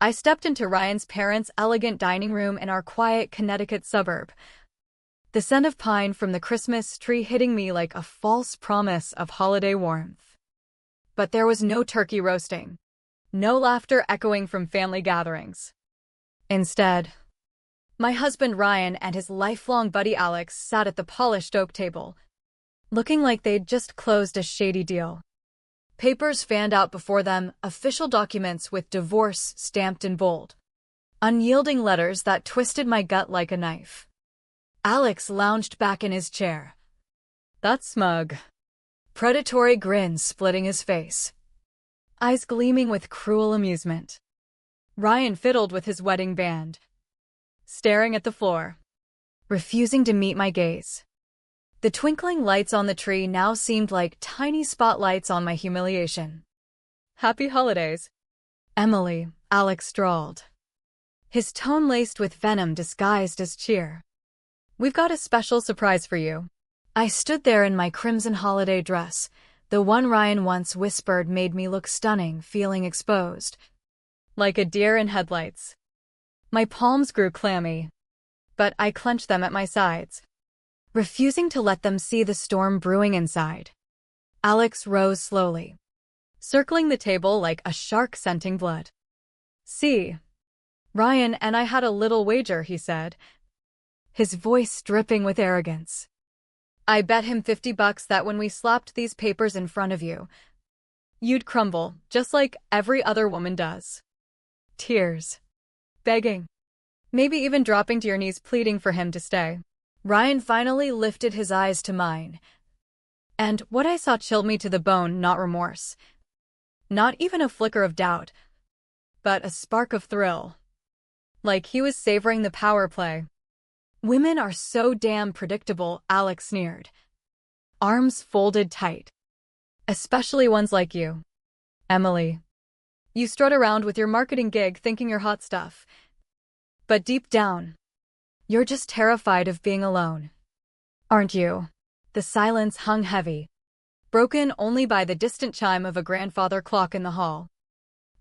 I stepped into Ryan's parents' elegant dining room in our quiet Connecticut suburb, the scent of pine from the Christmas tree hitting me like a false promise of holiday warmth. But there was no turkey roasting, no laughter echoing from family gatherings. Instead, my husband Ryan and his lifelong buddy Alex sat at the polished oak table, looking like they'd just closed a shady deal. Papers fanned out before them, official documents with divorce stamped in bold. Unyielding letters that twisted my gut like a knife. Alex lounged back in his chair. That smug, predatory grin splitting his face, eyes gleaming with cruel amusement. Ryan fiddled with his wedding band, staring at the floor, refusing to meet my gaze. The twinkling lights on the tree now seemed like tiny spotlights on my humiliation. Happy holidays, Emily, Alex drawled, his tone laced with venom disguised as cheer. We've got a special surprise for you. I stood there in my crimson holiday dress, the one Ryan once whispered made me look stunning, feeling exposed, like a deer in headlights. My palms grew clammy, but I clenched them at my sides, refusing to let them see the storm brewing inside. Alex rose slowly, circling the table like a shark scenting blood. See, Ryan and I had a little wager, he said, his voice dripping with arrogance. I bet him $50 that when we slapped these papers in front of you, you'd crumble, just like every other woman does. Tears, begging, maybe even dropping to your knees pleading for him to stay. Ryan finally lifted his eyes to mine, and what I saw chilled me to the bone, not remorse, not even a flicker of doubt, but a spark of thrill, like he was savoring the power play. Women are so damn predictable, Alex sneered, arms folded tight. Especially ones like you, Emily. You strut around with your marketing gig thinking you're hot stuff, but deep down, you're just terrified of being alone. Aren't you? The silence hung heavy, broken only by the distant chime of a grandfather clock in the hall.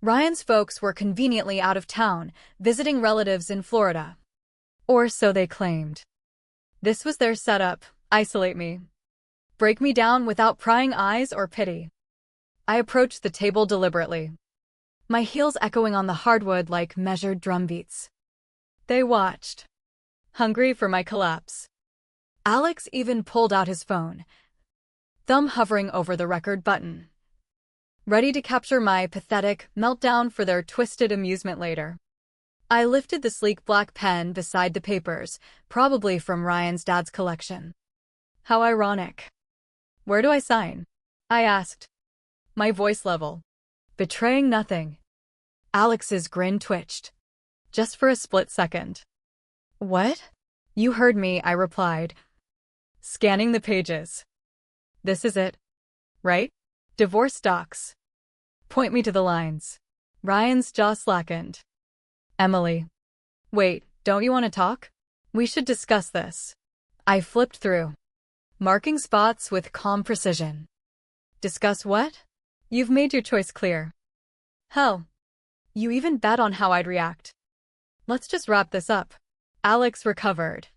Ryan's folks were conveniently out of town, visiting relatives in Florida. Or so they claimed. This was their setup: isolate me, break me down without prying eyes or pity. I approached the table deliberately, my heels echoing on the hardwood like measured drumbeats. They watched, hungry for my collapse. Alex even pulled out his phone, thumb hovering over the record button, ready to capture my pathetic meltdown for their twisted amusement later. I lifted the sleek black pen beside the papers, probably from Ryan's dad's collection. How ironic. Where do I sign? I asked, my voice level, betraying nothing. Alex's grin twitched, just for a split second. What? You heard me, I replied, scanning the pages. This is it, right? Divorce docs. Point me to the lines. Ryan's jaw slackened. Emily. Wait, don't you want to talk? We should discuss this. I flipped through, marking spots with calm precision. Discuss what? You've made your choice clear. Hell, you even bet on how I'd react. Let's just wrap this up. Alex recovered,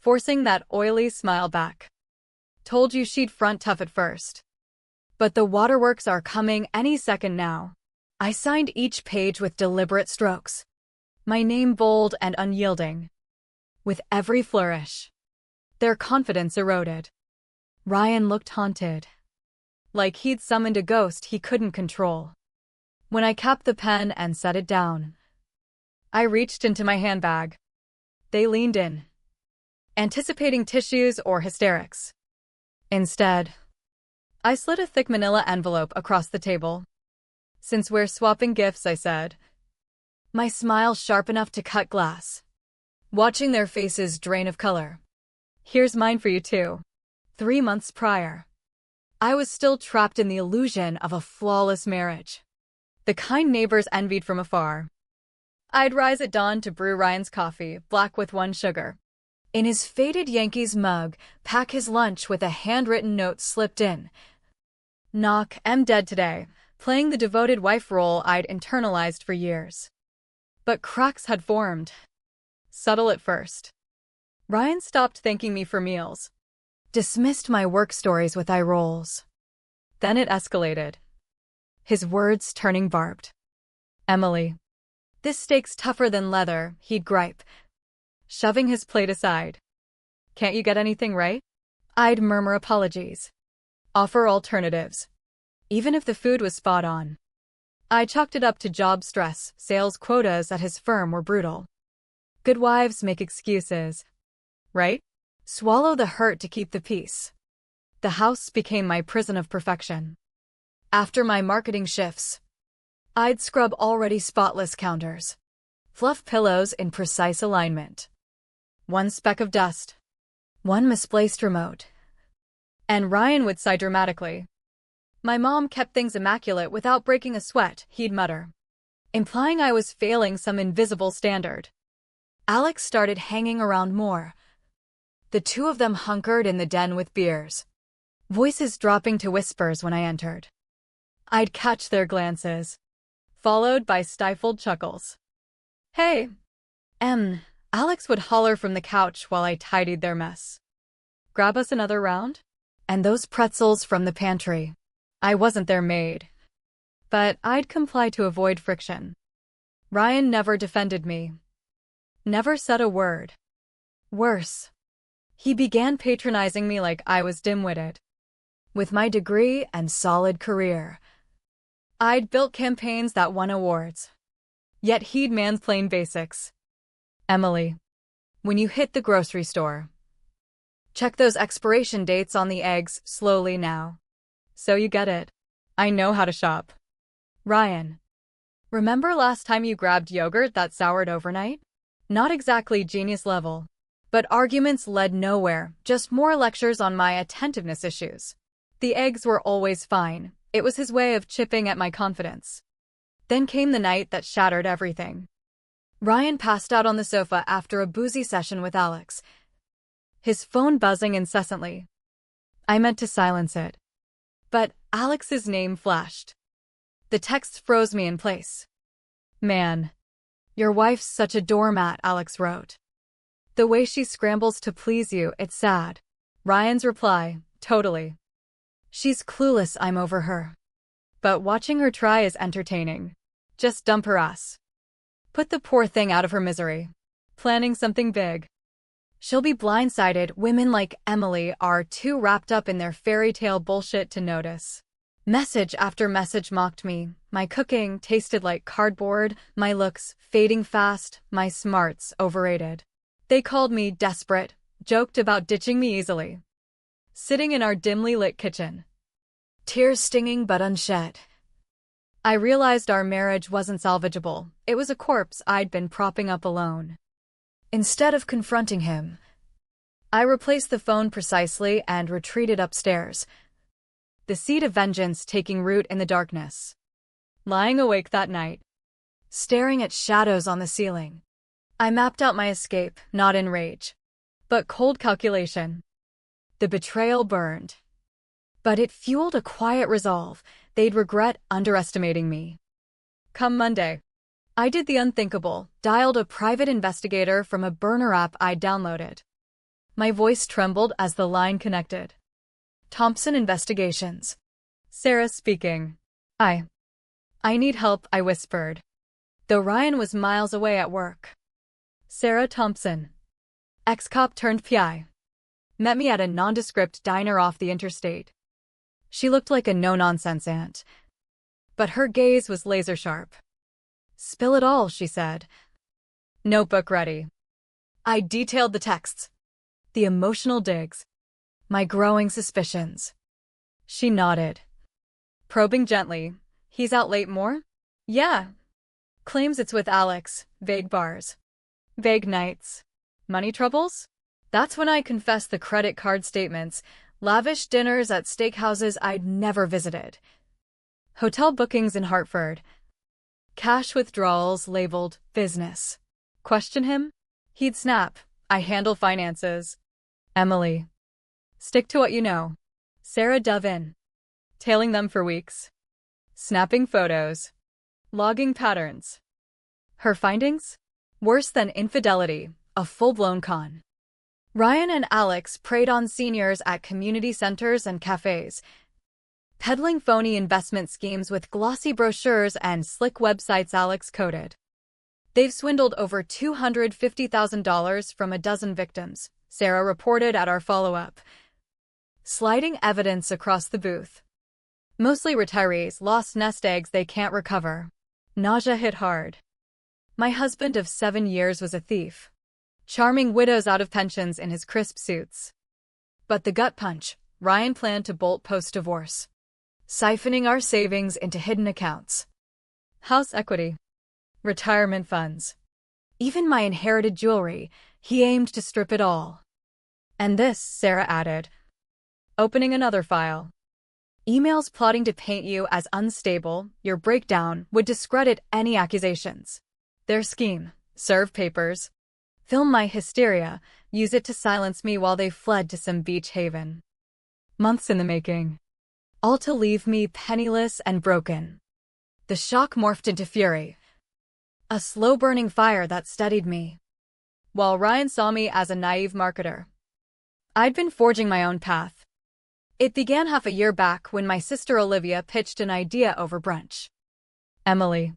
forcing that oily smile back. Told you she'd front tough at first. But the waterworks are coming any second now. I signed each page with deliberate strokes, my name bold and unyielding. With every flourish, their confidence eroded. Ryan looked haunted, like he'd summoned a ghost he couldn't control. When I capped the pen and set it down, I reached into my handbag. They leaned in, anticipating tissues or hysterics. Instead, I slid a thick manila envelope across the table. Since we're swapping gifts, I said, my smile sharp enough to cut glass, watching their faces drain of color. Here's mine for you too. 3 months prior, I was still trapped in the illusion of a flawless marriage, the kind neighbors envied from afar. I'd rise at dawn to brew Ryan's coffee, black with 1 sugar. In his faded Yankees mug, pack his lunch with a handwritten note slipped in. Knock, am dead today, playing the devoted wife role I'd internalized for years. But cracks had formed. Subtle at first. Ryan stopped thanking me for meals. Dismissed my work stories with eye rolls. Then it escalated. His words turning barbed. "Emily. This steak's tougher than leather," he'd gripe, shoving his plate aside. "Can't you get anything right?" I'd murmur apologies. Offer alternatives. Even if the food was spot on. I chalked it up to job stress. Sales quotas at his firm were brutal. Good wives make excuses. Right? Swallow the hurt to keep the peace. The house became my prison of perfection. After my marketing shifts, I'd scrub already spotless counters. Fluff pillows in precise alignment. One speck of dust. One misplaced remote. And Ryan would sigh dramatically. "My mom kept things immaculate without breaking a sweat," he'd mutter, implying I was failing some invisible standard. Alex started hanging around more. The two of them hunkered in the den with beers, voices dropping to whispers when I entered. I'd catch their glances, followed by stifled chuckles. "Hey, Alex would holler from the couch while I tidied their mess. "Grab us another round?" And those pretzels from the pantry. I wasn't their maid, but I'd comply to avoid friction. Ryan never defended me. Never said a word. Worse, he began patronizing me like I was dim-witted. With my degree and solid career, I'd built campaigns that won awards. Yet he'd mansplain basics. "Emily, when you hit the grocery store, check those expiration dates on the eggs slowly now. So you get it. I know how to shop." "Ryan, remember last time you grabbed yogurt that soured overnight?" Not exactly genius level, but arguments led nowhere, just more lectures on my attentiveness issues. The eggs were always fine. It was his way of chipping at my confidence. Then came the night that shattered everything. Ryan passed out on the sofa after a boozy session with Alex, his phone buzzing incessantly. I meant to silence it, but Alex's name flashed. The text froze me in place. "Man, your wife's such a doormat," Alex wrote. "The way she scrambles to please you, it's sad." Ryan's reply, "Totally. She's clueless I'm over her. But watching her try is entertaining. Just dump her ass. Put the poor thing out of her misery. Planning something big. She'll be blindsided. Women like Emily are too wrapped up in their fairy tale bullshit to notice." Message after message mocked me. My cooking tasted like cardboard, my looks fading fast, my smarts overrated. They called me desperate, joked about ditching me easily. Sitting in our dimly lit kitchen, tears stinging but unshed, I realized our marriage wasn't salvageable. It was a corpse I'd been propping up alone. Instead of confronting him, I replaced the phone precisely and retreated upstairs, the seed of vengeance taking root in the darkness. Lying awake that night, staring at shadows on the ceiling, I mapped out my escape, not in rage, but cold calculation. The betrayal burned, but it fueled a quiet resolve. They'd regret underestimating me. Come Monday, I did the unthinkable, dialed a private investigator from a burner app I'd downloaded. My voice trembled as the line connected. "Thompson Investigations. Sarah speaking. I need help," I whispered, though Ryan was miles away at work. "Sarah Thompson. Ex-cop turned PI. Met me at a nondescript diner off the interstate." She looked like a no-nonsense aunt, but her gaze was laser-sharp. "Spill it all," she said. Notebook ready. I detailed the texts, the emotional digs, my growing suspicions. She nodded, probing gently. "He's out late more?" "Yeah. Claims it's with Alex." Vague bars. Vague nights. Money troubles? That's when I confessed the credit card statements, lavish dinners at steakhouses I'd never visited, hotel bookings in Hartford, cash withdrawals labeled business. Question him? He'd snap, "I handle finances." "Emily, stick to what you know." Sarah dove in, tailing them for weeks, snapping photos, logging patterns. Her findings? Worse than infidelity, a full-blown con. Ryan and Alex preyed on seniors at community centers and cafes, peddling phony investment schemes with glossy brochures and slick websites Alex coded. They've swindled over $250,000 from a dozen victims, Sarah reported at our follow-up, sliding evidence across the booth. Mostly retirees, lost nest eggs they can't recover. Nausea hit hard. My husband of 7 years was a thief, charming widows out of pensions in his crisp suits. But the gut punch, Ryan planned to bolt post-divorce, siphoning our savings into hidden accounts. House equity, retirement funds, even my inherited jewelry, he aimed to strip it all. And this, Sarah added, opening another file. Emails plotting to paint you as unstable, your breakdown would discredit any accusations. Their scheme, serve papers, film my hysteria, use it to silence me while they fled to some beach haven. Months in the making. All to leave me penniless and broken. The shock morphed into fury. A slow-burning fire that steadied me. While Ryan saw me as a naive marketer, I'd been forging my own path. It began half a year back when my sister Olivia pitched an idea over brunch. Emily,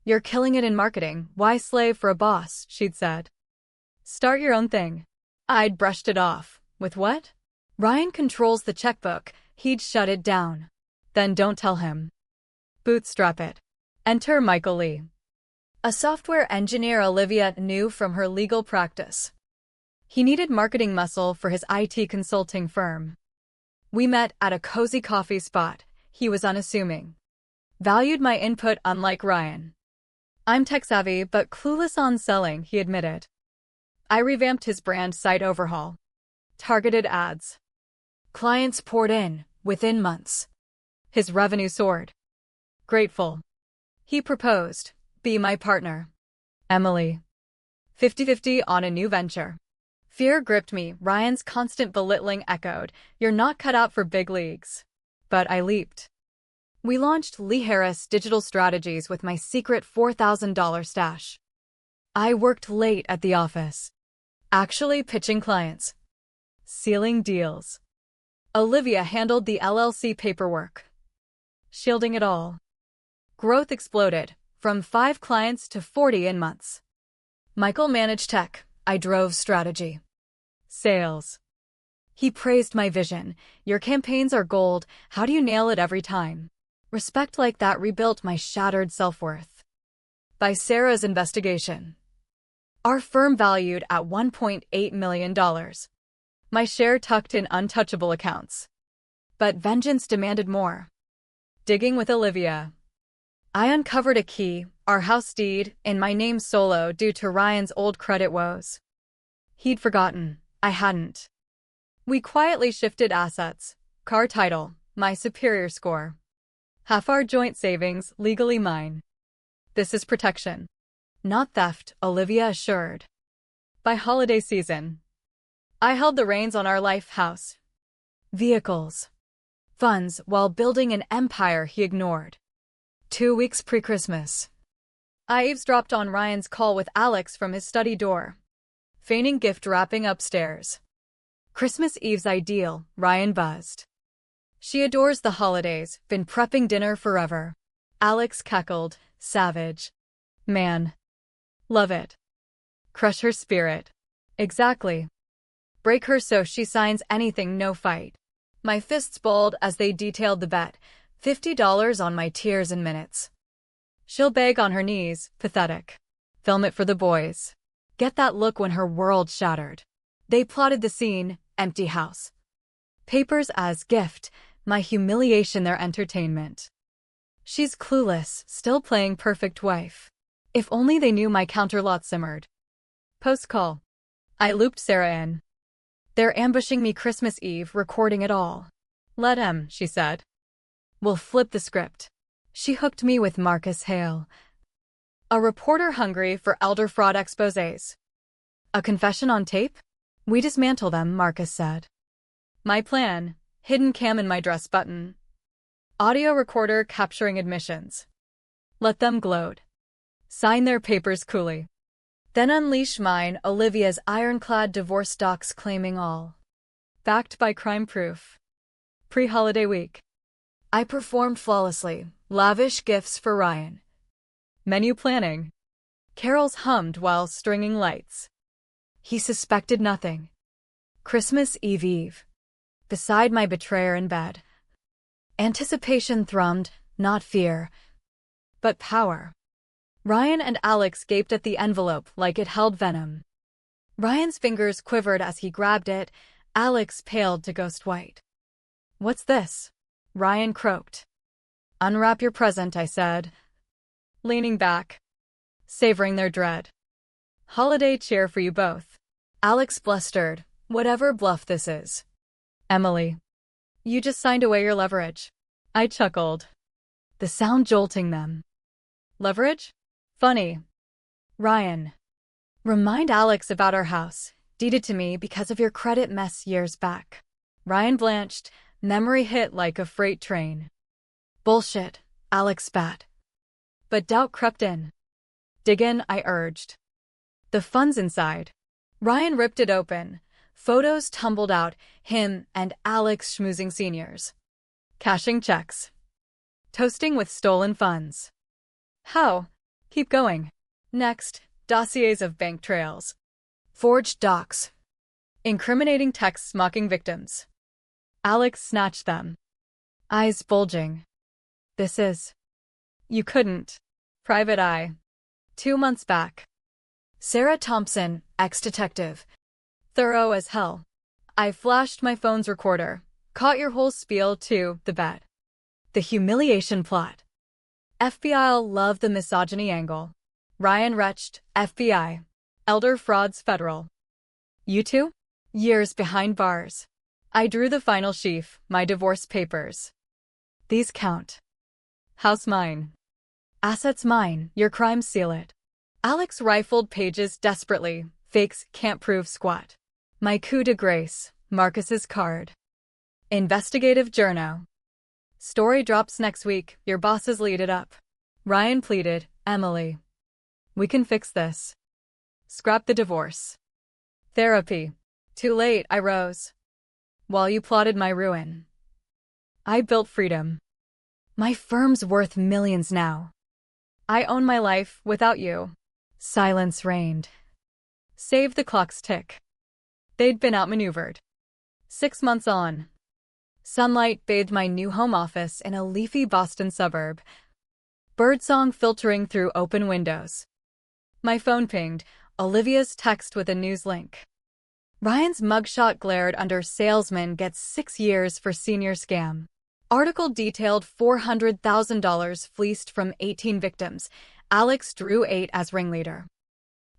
you're killing it in marketing, why slave for a boss, she'd said. Start your own thing. I'd brushed it off. With what? Ryan controls the checkbook, he'd shut it down. Then don't tell him. Bootstrap it. Enter Michael Lee, a software engineer Olivia knew from her legal practice. He needed marketing muscle for his IT consulting firm. We met at a cozy coffee spot. He was unassuming. Valued my input unlike Ryan. I'm tech-savvy but clueless on selling, he admitted. I revamped his brand site overhaul. Targeted ads. Clients poured in, within months. His revenue soared. Grateful. He proposed, be my partner. Emily. 50-50 on a new venture. Fear gripped me, Ryan's constant belittling echoed, you're not cut out for big leagues. But I leaped. We launched Lee Harris Digital Strategies with my secret $4,000 stash. I worked late at the office, actually pitching clients, sealing deals. Olivia handled the LLC paperwork, shielding it all. Growth exploded, from 5 clients to 40 in months. Michael managed tech, I drove strategy. Sales. He praised my vision. Your campaigns are gold, how do you nail it every time? Respect like that rebuilt my shattered self-worth. By Sarah's investigation, our firm valued at $1.8 million. My share tucked in untouchable accounts. But vengeance demanded more. Digging with Olivia, I uncovered a key, our house deed, in my name solo due to Ryan's old credit woes. He'd forgotten, I hadn't. We quietly shifted assets, car title, my superior score. Half our joint savings, legally mine. This is protection, not theft, Olivia assured. By holiday season, I held the reins on our life house, vehicles, funds while building an empire he ignored. 2 weeks pre-Christmas, I eavesdropped on Ryan's call with Alex from his study door, feigning gift wrapping upstairs. Christmas Eve's ideal, Ryan buzzed. She adores the holidays, been prepping dinner forever. Alex cackled, savage. Man. Love it. Crush her spirit. Exactly. Break her so she signs anything, no fight. My fists balled as they detailed the bet, $50 on my tears in minutes. She'll beg on her knees, pathetic. Film it for the boys. Get that look when her world shattered. They plotted the scene, empty house. Papers as gift, my humiliation their entertainment. She's clueless, still playing perfect wife. If only they knew my counterlot simmered. Post-call. I looped Sarah in. They're ambushing me Christmas Eve, recording it all. Let 'em, she said. We'll flip the script. She hooked me with Marcus Hale, a reporter hungry for elder fraud exposés. A confession on tape? We dismantle them, Marcus said. My plan, hidden cam in my dress button. Audio recorder capturing admissions. Let them gloat. Sign their papers coolly. Then unleash mine, Olivia's ironclad divorce docs claiming all. Backed by crime proof. Pre-holiday week. I performed flawlessly. Lavish gifts for Ryan. Menu planning. Carols hummed while stringing lights. He suspected nothing. Christmas Eve. Beside my betrayer in bed. Anticipation thrummed, not fear, but power. Ryan and Alex gaped at the envelope like it held venom. Ryan's fingers quivered as he grabbed it. Alex paled to ghost white. "What's this?" Ryan croaked. "Unwrap your present," I said, leaning back, savoring their dread. "Holiday cheer for you both." Alex blustered, "Whatever bluff this is." "Emily, you just signed away your leverage." I chuckled, the sound jolting them. "Leverage? Funny." "Ryan, remind Alex about our house, deeded to me because of your credit mess years back." Ryan blanched, memory hit like a freight train. "Bullshit," Alex spat. But doubt crept in. "Dig in," I urged. "The fun's inside." Ryan ripped it open. Photos tumbled out, him and Alex schmoozing seniors. Cashing checks. Toasting with stolen funds. How? Keep going. Next, dossiers of bank trails. Forged docs. Incriminating texts mocking victims. Alex snatched them. Eyes bulging. "This is..." "You couldn't." Private eye. 2 months back. Sarah Thompson, ex-detective. Thorough as hell. I flashed my phone's recorder. Caught your whole spiel too, the bet. The humiliation plot. FBI'll love the misogyny angle. Ryan retched, FBI. Elder frauds federal. You two? Years behind bars. I drew the final sheaf, my divorce papers. These count. House mine. Assets mine, your crimes seal it. Alex rifled pages desperately. Fakes can't prove squat. My coup de grace, Marcus's card. Investigative journo. Story drops next week, your bosses lead it up. Ryan pleaded, "Emily, we can fix this. Scrap the divorce." Therapy. Too late, I rose. While you plotted my ruin. I built freedom. My firm's worth millions now. I own my life without you. Silence reigned. Save the clock's tick. They'd been outmaneuvered. 6 months on. Sunlight bathed my new home office in a leafy Boston suburb. Birdsong filtering through open windows. My phone pinged, Olivia's text with a news link. Ryan's mugshot glared under salesman gets 6 years for senior scam. Article detailed $400,000 fleeced from 18 victims. Alex drew 8 as ringleader.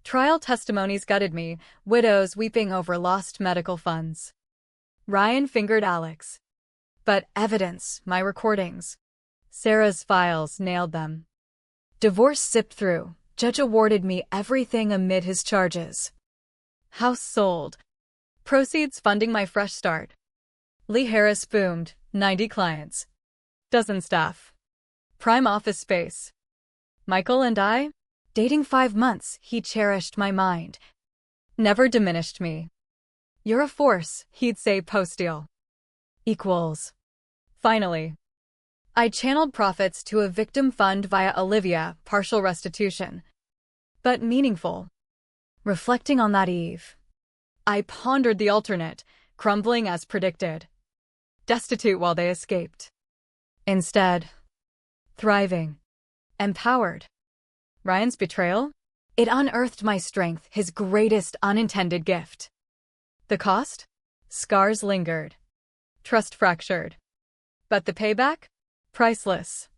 Trial testimonies gutted me, widows weeping over lost medical funds. Ryan fingered Alex. But evidence, my recordings. Sarah's files nailed them. Divorce zipped through. Judge awarded me everything amid his charges. House sold. Proceeds funding my fresh start. Lee Harris boomed, 90 clients. Dozen staff. Prime office space. Michael and I? Dating 5 months, he cherished my mind. Never diminished me. You're a force, he'd say post-deal. Equals. Finally. I channeled profits to a victim fund via Olivia, partial restitution. But meaningful. Reflecting on that eve, I pondered the alternate, crumbling as predicted. Destitute while they escaped. Instead, thriving. Empowered. Ryan's betrayal? It unearthed my strength, his greatest unintended gift. The cost? Scars lingered. Trust fractured. But the payback? Priceless.